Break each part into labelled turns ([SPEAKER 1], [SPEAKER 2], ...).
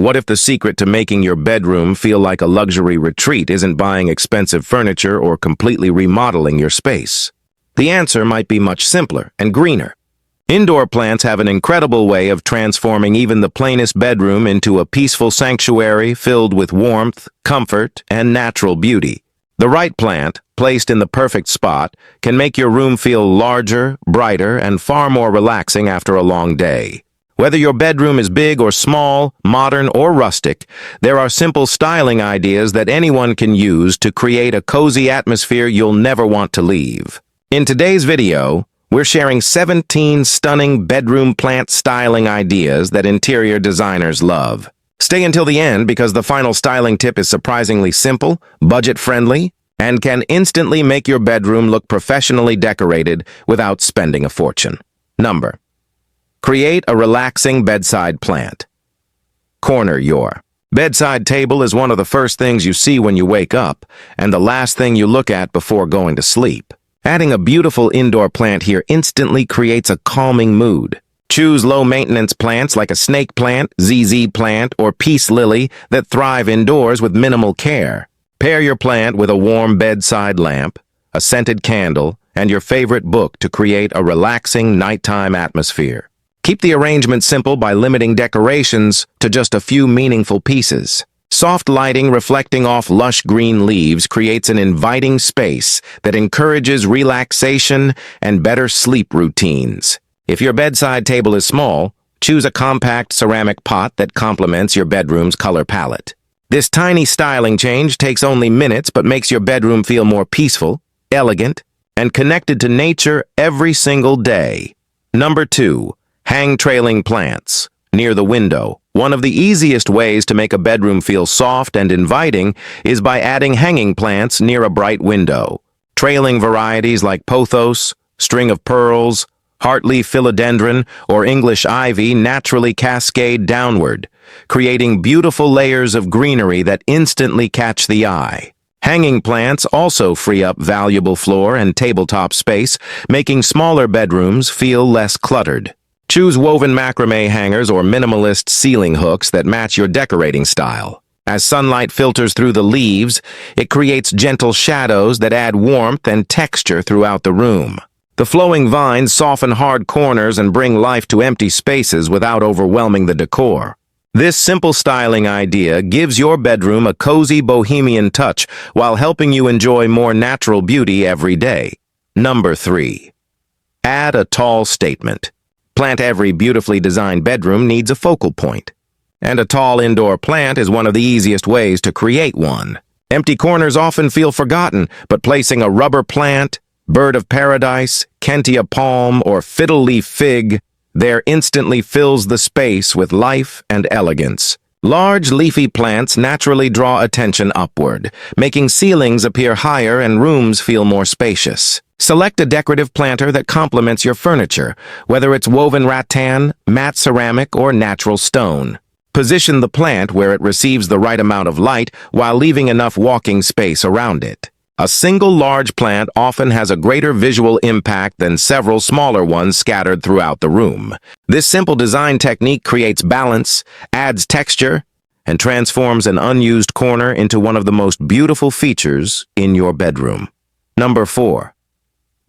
[SPEAKER 1] What if the secret to making your bedroom feel like a luxury retreat isn't buying expensive furniture or completely remodeling your space? The answer might be much simpler and greener. Indoor plants have an incredible way of transforming even the plainest bedroom into a peaceful sanctuary filled with warmth, comfort, and natural beauty. The right plant, placed in the perfect spot, can make your room feel larger, brighter, and far more relaxing after a long day. Whether your bedroom is big or small, modern or rustic, there are simple styling ideas that anyone can use to create a cozy atmosphere you'll never want to leave. In today's video, we're sharing 17 stunning bedroom plant styling ideas that interior designers love. Stay until the end because the final styling tip is surprisingly simple, budget-friendly, and can instantly make your bedroom look professionally decorated without spending a fortune. Number: create a relaxing bedside plant. Corner your bedside table is one of the first things you see when you wake up, and the last thing you look at before going to sleep. Adding a beautiful indoor plant here instantly creates a calming mood. Choose low-maintenance plants like a snake plant, ZZ plant, or peace lily that thrive indoors with minimal care. Pair your plant with a warm bedside lamp, a scented candle, and your favorite book to create a relaxing nighttime atmosphere. Keep the arrangement simple by limiting decorations to just a few meaningful pieces. Soft lighting reflecting off lush green leaves creates an inviting space that encourages relaxation and better sleep routines. If your bedside table is small, choose a compact ceramic pot that complements your bedroom's color palette. This tiny styling change takes only minutes but makes your bedroom feel more peaceful, elegant, and connected to nature every single day. Number 2. Hang trailing plants near the window. One of the easiest ways to make a bedroom feel soft and inviting is by adding hanging plants near a bright window. Trailing varieties like pothos, string of pearls, heartleaf philodendron, or English ivy naturally cascade downward, creating beautiful layers of greenery that instantly catch the eye. Hanging plants also free up valuable floor and tabletop space, making smaller bedrooms feel less cluttered. Choose woven macrame hangers or minimalist ceiling hooks that match your decorating style. As sunlight filters through the leaves, it creates gentle shadows that add warmth and texture throughout the room. The flowing vines soften hard corners and bring life to empty spaces without overwhelming the decor. This simple styling idea gives your bedroom a cozy bohemian touch while helping you enjoy more natural beauty every day. Number 3. Add a tall statement. Every beautifully designed bedroom needs a focal point, and a tall indoor plant is one of the easiest ways to create one. Empty corners often feel forgotten, but placing a rubber plant, bird of paradise, Kentia palm, or fiddle leaf fig there instantly fills the space with life and elegance. Large leafy plants naturally draw attention upward, making ceilings appear higher and rooms feel more spacious. Select a decorative planter that complements your furniture, whether it's woven rattan, matte ceramic, or natural stone. Position the plant where it receives the right amount of light while leaving enough walking space around it. A single large plant often has a greater visual impact than several smaller ones scattered throughout the room. This simple design technique creates balance, adds texture, and transforms an unused corner into one of the most beautiful features in your bedroom. Number 4.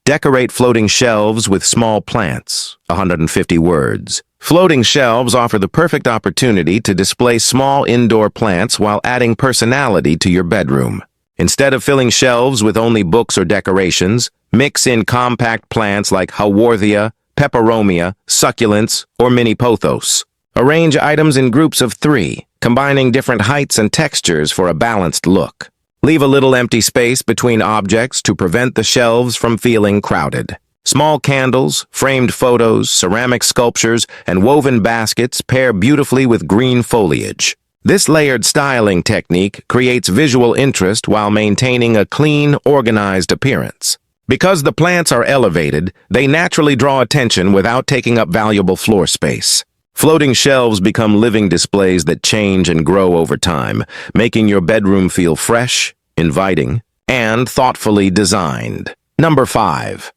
[SPEAKER 1] Decorate floating shelves with small plants. 150 words. Floating shelves offer the perfect opportunity to display small indoor plants while adding personality to your bedroom. Instead of filling shelves with only books or decorations, mix in compact plants like haworthia, peperomia, succulents, or mini pothos. Arrange items in groups of 3, combining different heights and textures for a balanced look. Leave a little empty space between objects to prevent the shelves from feeling crowded. Small candles, framed photos, ceramic sculptures, and woven baskets pair beautifully with green foliage. This layered styling technique creates visual interest while maintaining a clean, organized appearance. Because the plants are elevated, they naturally draw attention without taking up valuable floor space. Floating shelves become living displays that change and grow over time, making your bedroom feel fresh, inviting, and thoughtfully designed. Number 5.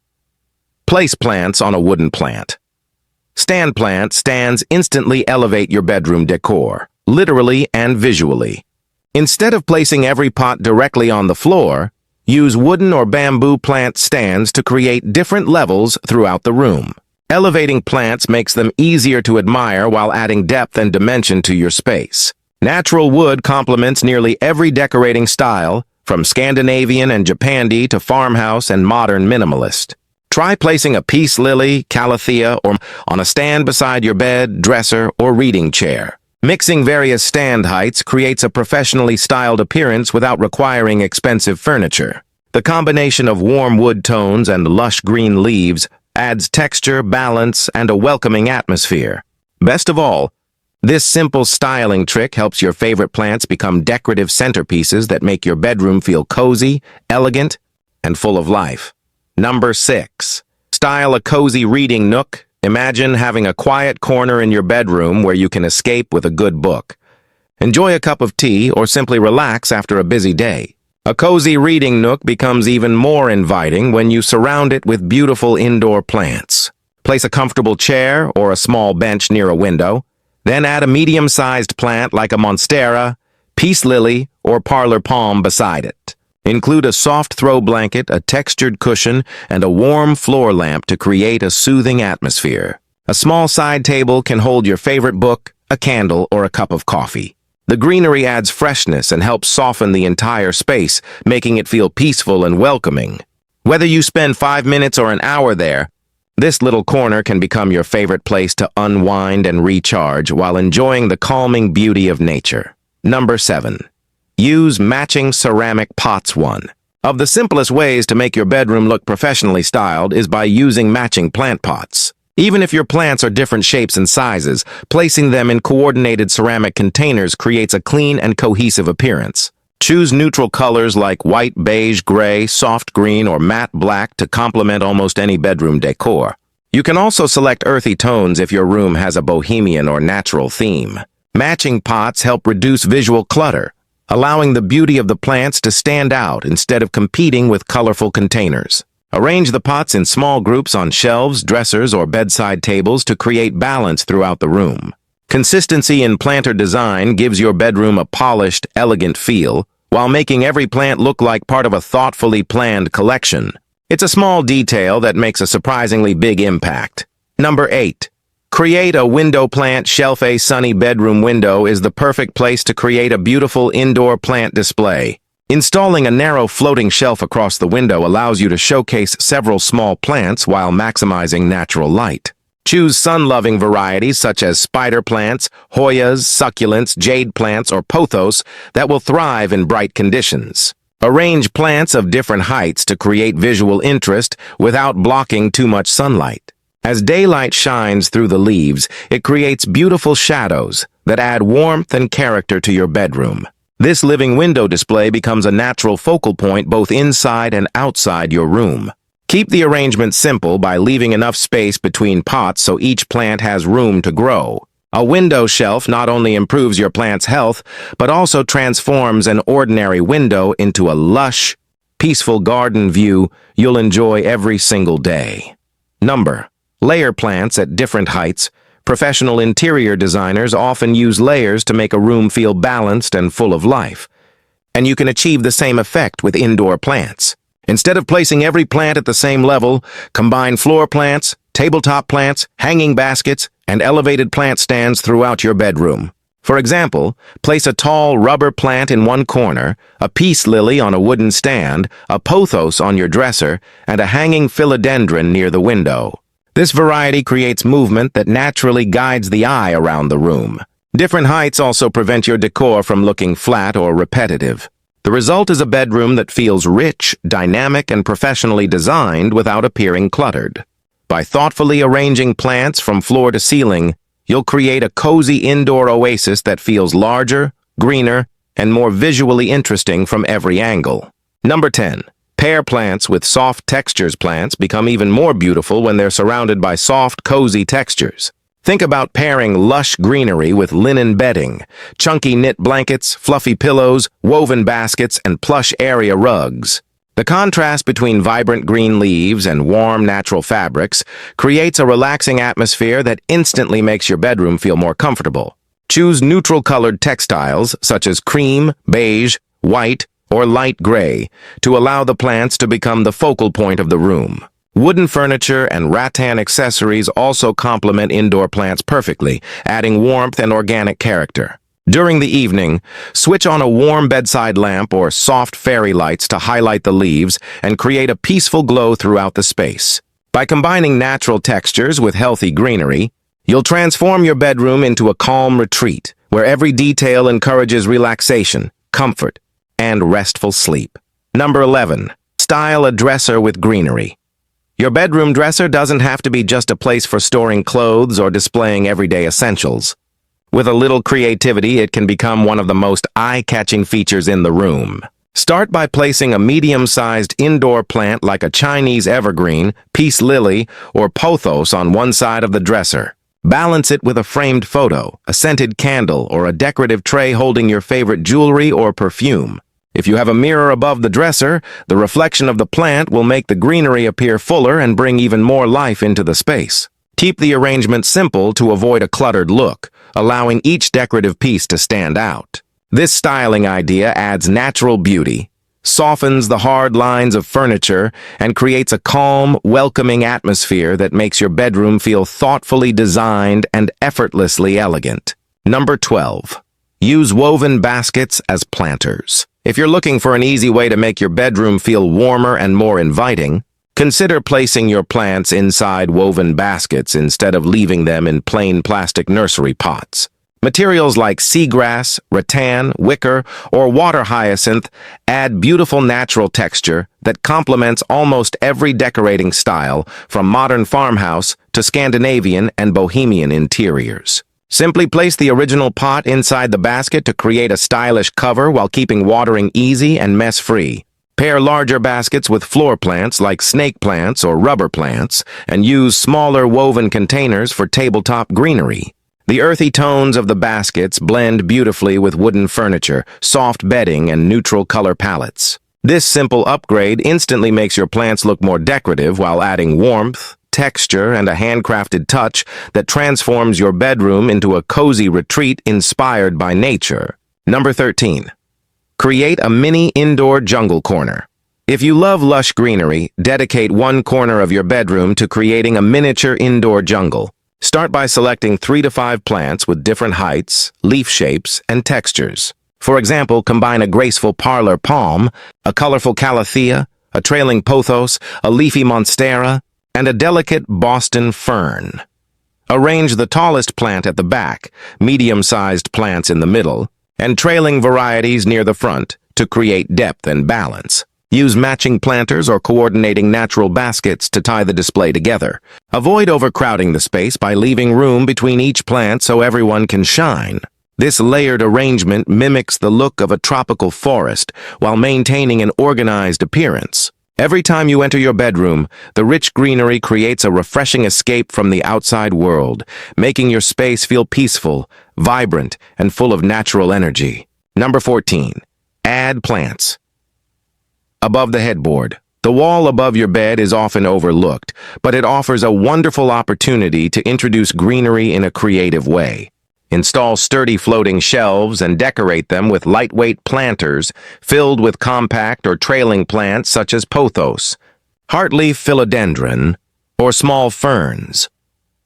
[SPEAKER 1] Place plants on a wooden plant. Stand plant stands instantly elevate your bedroom decor. literally and visually. Instead of placing every pot directly on the floor, use wooden or bamboo plant stands to create different levels throughout the room. Elevating plants makes them easier to admire while adding depth and dimension to your space. Natural wood complements nearly every decorating style, from Scandinavian and Japandi to farmhouse and modern minimalist. Try placing a peace lily, calathea, or on a stand beside your bed, dresser, or reading chair. Mixing various stand heights creates a professionally styled appearance without requiring expensive furniture. The combination of warm wood tones and lush green leaves adds texture, balance, and a welcoming atmosphere. Best of all, this simple styling trick helps your favorite plants become decorative centerpieces that make your bedroom feel cozy, elegant, and full of life. Number 6. Style a cozy reading nook. Imagine having a quiet corner in your bedroom where you can escape with a good book. Enjoy a cup of tea or simply relax after a busy day. A cozy reading nook becomes even more inviting when you surround it with beautiful indoor plants. Place a comfortable chair or a small bench near a window, then add a medium-sized plant like a monstera, peace lily, or parlor palm beside it. Include a soft throw blanket, a textured cushion, and a warm floor lamp to create a soothing atmosphere. A small side table can hold your favorite book, a candle, or a cup of coffee. The greenery adds freshness and helps soften the entire space, making it feel peaceful and welcoming. Whether you spend 5 minutes or an hour there, this little corner can become your favorite place to unwind and recharge while enjoying the calming beauty of nature. Number 7. Use matching ceramic pots. One of the simplest ways to make your bedroom look professionally styled is by using matching plant pots. Even if your plants are different shapes and sizes, placing them in coordinated ceramic containers creates a clean and cohesive appearance. Choose neutral colors like white, beige, gray, soft green, or matte black to complement almost any bedroom decor. You can also select earthy tones if your room has a bohemian or natural theme. Matching pots help reduce visual clutter, allowing the beauty of the plants to stand out instead of competing with colorful containers. Arrange the pots in small groups on shelves, dressers, or bedside tables to create balance throughout the room. Consistency in planter design gives your bedroom a polished, elegant feel, while making every plant look like part of a thoughtfully planned collection. It's a small detail that makes a surprisingly big impact. Number 8. Create a window plant shelf. A sunny bedroom window is the perfect place to create a beautiful indoor plant display. Installing a narrow floating shelf across the window allows you to showcase several small plants while maximizing natural light. Choose sun-loving varieties such as spider plants, Hoyas, succulents, jade plants, or pothos that will thrive in bright conditions. Arrange plants of different heights to create visual interest without blocking too much sunlight. As daylight shines through the leaves, it creates beautiful shadows that add warmth and character to your bedroom. This living window display becomes a natural focal point both inside and outside your room. Keep the arrangement simple by leaving enough space between pots so each plant has room to grow. A window shelf not only improves your plant's health, but also transforms an ordinary window into a lush, peaceful garden view you'll enjoy every single day. Number. Layer plants at different heights. Professional interior designers often use layers to make a room feel balanced and full of life. And you can achieve the same effect with indoor plants. Instead of placing every plant at the same level, combine floor plants, tabletop plants, hanging baskets, and elevated plant stands throughout your bedroom. For example, place a tall rubber plant in one corner, a peace lily on a wooden stand, a pothos on your dresser, and a hanging philodendron near the window. This variety creates movement that naturally guides the eye around the room. Different heights also prevent your decor from looking flat or repetitive. The result is a bedroom that feels rich, dynamic, and professionally designed without appearing cluttered. By thoughtfully arranging plants from floor to ceiling, you'll create a cozy indoor oasis that feels larger, greener, and more visually interesting from every angle. Number 10. Pair plants with soft textures. Plants become even more beautiful when they're surrounded by soft, cozy textures. Think about pairing lush greenery with linen bedding, chunky knit blankets, fluffy pillows, woven baskets, and plush area rugs. The contrast between vibrant green leaves and warm, natural fabrics creates a relaxing atmosphere that instantly makes your bedroom feel more comfortable. Choose neutral-colored textiles such as cream, beige, white, or light gray to allow the plants to become the focal point of the room. Wooden furniture and rattan accessories also complement indoor plants perfectly, adding warmth and organic character. During the evening, switch on a warm bedside lamp or soft fairy lights to highlight the leaves and create a peaceful glow throughout the space. By combining natural textures with healthy greenery, you'll transform your bedroom into a calm retreat where every detail encourages relaxation, comfort, and restful sleep. Number 11. Style a dresser with greenery. Your bedroom dresser doesn't have to be just a place for storing clothes or displaying everyday essentials. With a little creativity, it can become one of the most eye-catching features in the room. Start by placing a medium-sized indoor plant like a Chinese evergreen, peace lily, or pothos on one side of the dresser. Balance it with a framed photo, a scented candle, or a decorative tray holding your favorite jewelry or perfume. If you have a mirror above the dresser, the reflection of the plant will make the greenery appear fuller and bring even more life into the space. Keep the arrangement simple to avoid a cluttered look, allowing each decorative piece to stand out. This styling idea adds natural beauty, softens the hard lines of furniture, and creates a calm, welcoming atmosphere that makes your bedroom feel thoughtfully designed and effortlessly elegant. Number 12. Use woven baskets as planters. If you're looking for an easy way to make your bedroom feel warmer and more inviting, consider placing your plants inside woven baskets instead of leaving them in plain plastic nursery pots. Materials like seagrass, rattan, wicker, or water hyacinth add beautiful natural texture that complements almost every decorating style, from modern farmhouse to Scandinavian and bohemian interiors. Simply place the original pot inside the basket to create a stylish cover while keeping watering easy and mess-free. Pair larger baskets with floor plants like snake plants or rubber plants, and use smaller woven containers for tabletop greenery. The earthy tones of the baskets blend beautifully with wooden furniture, soft bedding, and neutral color palettes. This simple upgrade instantly makes your plants look more decorative while adding warmth, texture, and a handcrafted touch that transforms your bedroom into a cozy retreat inspired by nature. Number 13. Create a mini indoor jungle corner. If you love lush greenery, dedicate one corner of your bedroom to creating a miniature indoor jungle. Start by selecting 3 to 5 plants with different heights, leaf shapes, and textures. For example, combine a graceful parlor palm, a colorful calathea, a trailing pothos, a leafy monstera, and a delicate Boston fern. Arrange the tallest plant at the back, medium-sized plants in the middle, and trailing varieties near the front to create depth and balance. Use matching planters or coordinating natural baskets to tie the display together. Avoid overcrowding the space by leaving room between each plant so everyone can shine. This layered arrangement mimics the look of a tropical forest while maintaining an organized appearance. Every time you enter your bedroom, the rich greenery creates a refreshing escape from the outside world, making your space feel peaceful, vibrant, and full of natural energy. Number 14. Add plants. Above the headboard. The wall above your bed is often overlooked, but it offers a wonderful opportunity to introduce greenery in a creative way. Install sturdy floating shelves and decorate them with lightweight planters filled with compact or trailing plants such as pothos, heartleaf philodendron, or small ferns.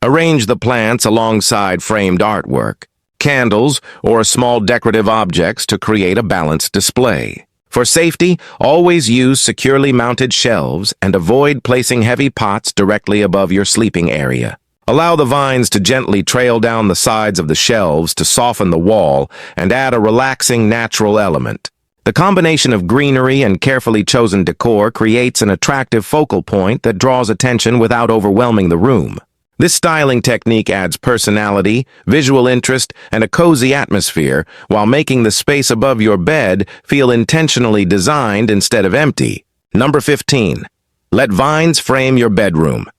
[SPEAKER 1] Arrange the plants alongside framed artwork, candles, or small decorative objects to create a balanced display. For safety, always use securely mounted shelves and avoid placing heavy pots directly above your sleeping area. Allow the vines to gently trail down the sides of the shelves to soften the wall and add a relaxing natural element. The combination of greenery and carefully chosen decor creates an attractive focal point that draws attention without overwhelming the room. This styling technique adds personality, visual interest, and a cozy atmosphere while making the space above your bed feel intentionally designed instead of empty. Number 15. Let vines frame your bedroom.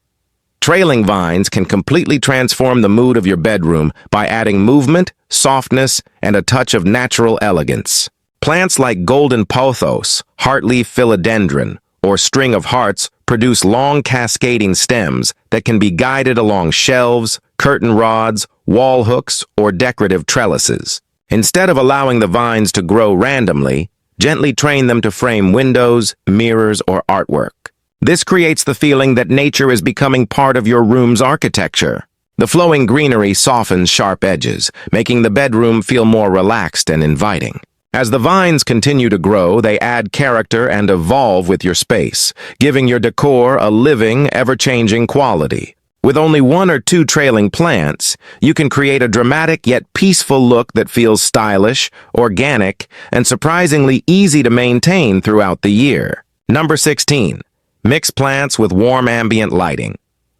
[SPEAKER 1] Trailing vines can completely transform the mood of your bedroom by adding movement, softness, and a touch of natural elegance. Plants like golden pothos, heartleaf philodendron, or string of hearts produce long cascading stems that can be guided along shelves, curtain rods, wall hooks, or decorative trellises. Instead of allowing the vines to grow randomly, gently train them to frame windows, mirrors, or artwork. This creates the feeling that nature is becoming part of your room's architecture. The flowing greenery softens sharp edges, making the bedroom feel more relaxed and inviting. As the vines continue to grow, they add character and evolve with your space, giving your decor a living, ever-changing quality. With only 1 or 2 trailing plants, you can create a dramatic yet peaceful look that feels stylish, organic, and surprisingly easy to maintain throughout the year. Number 16. Mix plants with warm ambient lighting.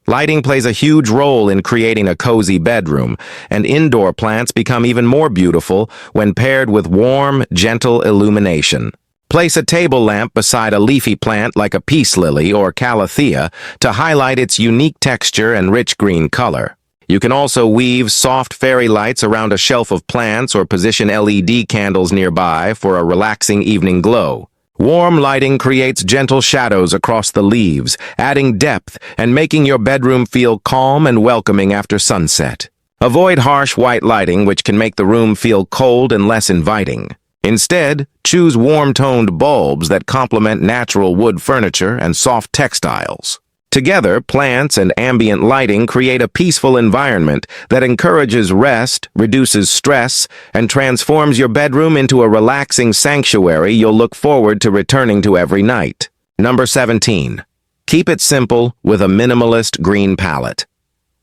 [SPEAKER 1] Lighting plays a huge role in creating a cozy bedroom, and indoor plants become even more beautiful when paired with warm, gentle illumination. Place a table lamp beside a leafy plant like a peace lily or calathea to highlight its unique texture and rich green color. You can also weave soft fairy lights around a shelf of plants or position LED candles nearby for a relaxing evening glow. Warm lighting creates gentle shadows across the leaves, adding depth and making your bedroom feel calm and welcoming after sunset. Avoid harsh white lighting, which can make the room feel cold and less inviting. Instead, choose warm-toned bulbs that complement natural wood furniture and soft textiles. Together, plants and ambient lighting create a peaceful environment that encourages rest, reduces stress, and transforms your bedroom into a relaxing sanctuary you'll look forward to returning to every night. Number 17. Keep it simple with a minimalist green palette.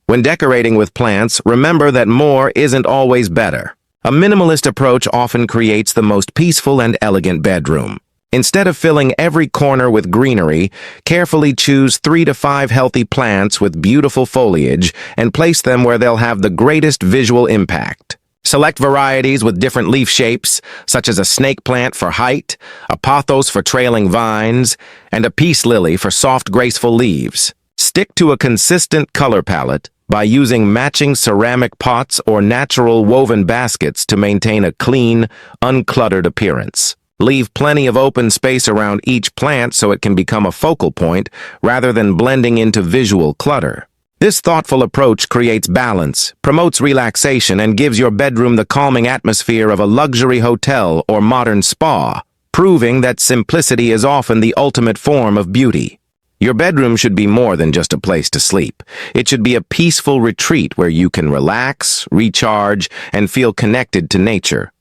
[SPEAKER 1] When decorating with plants, remember that more isn't always better. A minimalist approach often creates the most peaceful and elegant bedroom. Instead of filling every corner with greenery, carefully choose 3 to 5 healthy plants with beautiful foliage and place them where they'll have the greatest visual impact. Select varieties with different leaf shapes, such as a snake plant for height, a pothos for trailing vines, and a peace lily for soft, graceful leaves. Stick to a consistent color palette by using matching ceramic pots or natural woven baskets to maintain a clean, uncluttered appearance. Leave plenty of open space around each plant so it can become a focal point rather than blending into visual clutter. This thoughtful approach creates balance, promotes relaxation, and gives your bedroom the calming atmosphere of a luxury hotel or modern spa, proving that simplicity is often the ultimate form of beauty. Your bedroom should be more than just a place to sleep. It should be a peaceful retreat where you can relax, recharge, and feel connected to nature.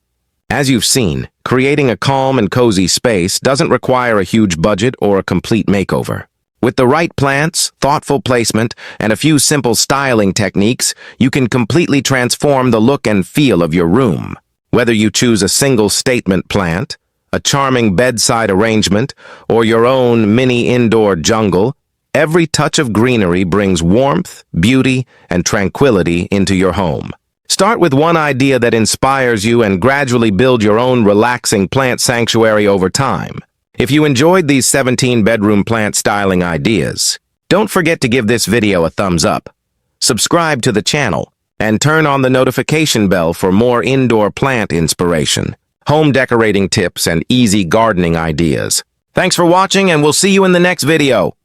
[SPEAKER 1] As you've seen, creating a calm and cozy space doesn't require a huge budget or a complete makeover. With the right plants, thoughtful placement, and a few simple styling techniques, you can completely transform the look and feel of your room. Whether you choose a single statement plant, a charming bedside arrangement, or your own mini indoor jungle, every touch of greenery brings warmth, beauty, and tranquility into your home. Start with one idea that inspires you and gradually build your own relaxing plant sanctuary over time. If you enjoyed these 17 bedroom plant styling ideas, don't forget to give this video a thumbs up, subscribe to the channel, and turn on the notification bell for more indoor plant inspiration, home decorating tips, and easy gardening ideas. Thanks for watching, and we'll see you in the next video.